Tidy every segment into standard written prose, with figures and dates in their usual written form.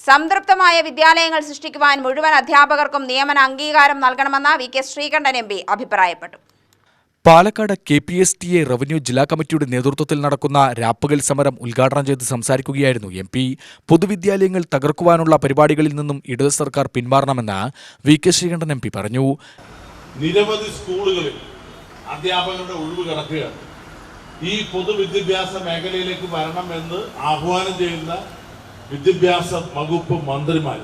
സംതൃപ്തമായ വിദ്യാലയങ്ങൾ സൃഷ്ടിക്കുവാൻ മുഴുവൻ അധ്യാപകർക്കും നിയമന അംഗീകാരം നൽകണമെന്ന് വി.കെ. ശ്രീകണ്ഠൻ എം.പി. അഭിപ്രായപ്പെട്ടു. പാലക്കാട് KPSTA റവന്യൂ ജില്ലാ കമ്മിറ്റിയുടെ നേതൃത്വത്തിൽ നടക്കുന്ന രാപ്പകൽ സമരം ഉദ്ഘാടനം ചെയ്ത് സംസാരിക്കുകയായിരുന്നു എം.പി. പൊതുവിദ്യാലയങ്ങൾ തകർക്കുവാനുള്ള പരിപാടികളിൽ നിന്നും ഇടത് സർക്കാർ പിന്മാറണമെന്ന് വി.കെ. ശ്രീകണ്ഠൻ എം.പി. പറഞ്ഞു. നിരവധി സ്കൂളുകളിൽ അധ്യാപകരുടെ ഒഴിവ് കിടക്കുകയാണ്. ഈ പൊതുവിദ്യാഭ്യാസ മേഖലയിലേക്ക് വരണമെന്ന് ആഹ്വാനം ചെയ്യുന്ന വിദ്യാഭ്യാസ വകുപ്പ് മന്ത്രിമാർ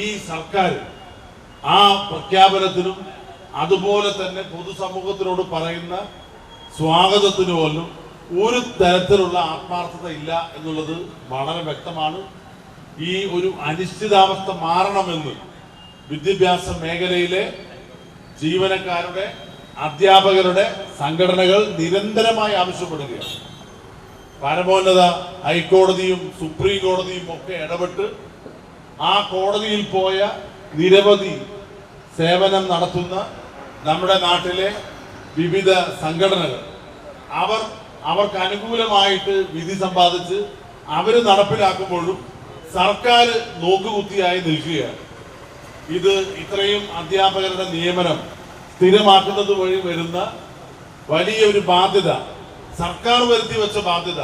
ഈ സർക്കാർ ആ പ്രഖ്യാപനത്തിനും അതുപോലെ തന്നെ പൊതുസമൂഹത്തിനോട് പറയുന്ന സ്വാഗതത്തിന് പോലും ഒരു തരത്തിലുള്ള ആത്മാർത്ഥത ഇല്ല എന്നുള്ളത് വളരെ വ്യക്തമാണ്. ഈ ഒരു അനിശ്ചിതാവസ്ഥ മാറണമെന്ന് വിദ്യാഭ്യാസ മേഖലയിലെ ജീവനക്കാരുടെ അധ്യാപകരുടെ സംഘടനകൾ നിരന്തരമായി ആവശ്യപ്പെടുകയാണ്. പരമോന്നത ഹൈക്കോടതിയും സുപ്രീം കോടതിയും ഒക്കെ ഇടപെട്ട് ആ കോടതിയിൽ പോയ നിരവധി സേവനം നടത്തുന്ന നമ്മുടെ നാട്ടിലെ വിവിധ സംഘടനകൾ അവർക്ക് അനുകൂലമായിട്ട് വിധി സമ്പാദിച്ച് അവർ നടപ്പിലാക്കുമ്പോഴും സർക്കാർ നോക്കുകുത്തിയായി നിൽക്കുകയാണ്. ഇത് ഇത്രയും അധ്യാപകരുടെ നിയമനം സ്ഥിരമാക്കുന്നത് വഴി വരുന്ന വലിയൊരു ബാധ്യത, സർക്കാർ വരുത്തി വെച്ച ബാധ്യത,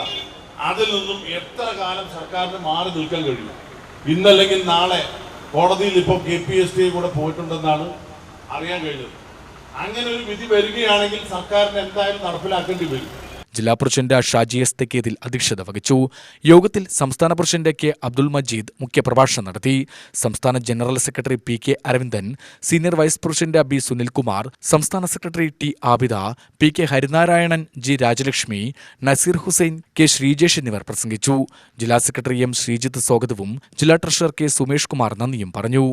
അതിൽ നിന്നും എത്ര കാലം സർക്കാരിന് മാറി നിൽക്കാൻ കഴിയും? ഇന്നല്ലെങ്കിൽ നാളെ കോടതിയിൽ ഇപ്പോൾ KPSTA കൂടെ പോയിട്ടുണ്ടെന്നാണ് അറിയാൻ കഴിഞ്ഞത്. അങ്ങനെ ഒരു വിധി വരികയാണെങ്കിൽ സർക്കാരിന് എന്തായാലും നടപ്പിലാക്കേണ്ടി വരും. ജില്ലാ പ്രസിഡന്റ് ഷാജി എസ് തെക്കേതിൽ അധ്യക്ഷത വഹിച്ചു. യോഗത്തിൽ സംസ്ഥാന പ്രസിഡന്റ് K. അബ്ദുൾ മജീദ് മുഖ്യപ്രഭാഷണം നടത്തി. സംസ്ഥാന general secretary P.K. Aravindan, senior vice president B. Sunilkumar, സംസ്ഥാന secretary T. Abida, P.K. Harinarayanan, G. Rajalakshmi, Nazeer Hussain, K. Sreejesh എന്നിവർ പ്രസംഗിച്ചു. ജില്ലാ സെക്രട്ടറി M. ശ്രീജിത്ത് സ്വാഗതവും ജില്ലാ ട്രഷറർ K. സുമേഷ് കുമാർ നന്ദിയും പറഞ്ഞു.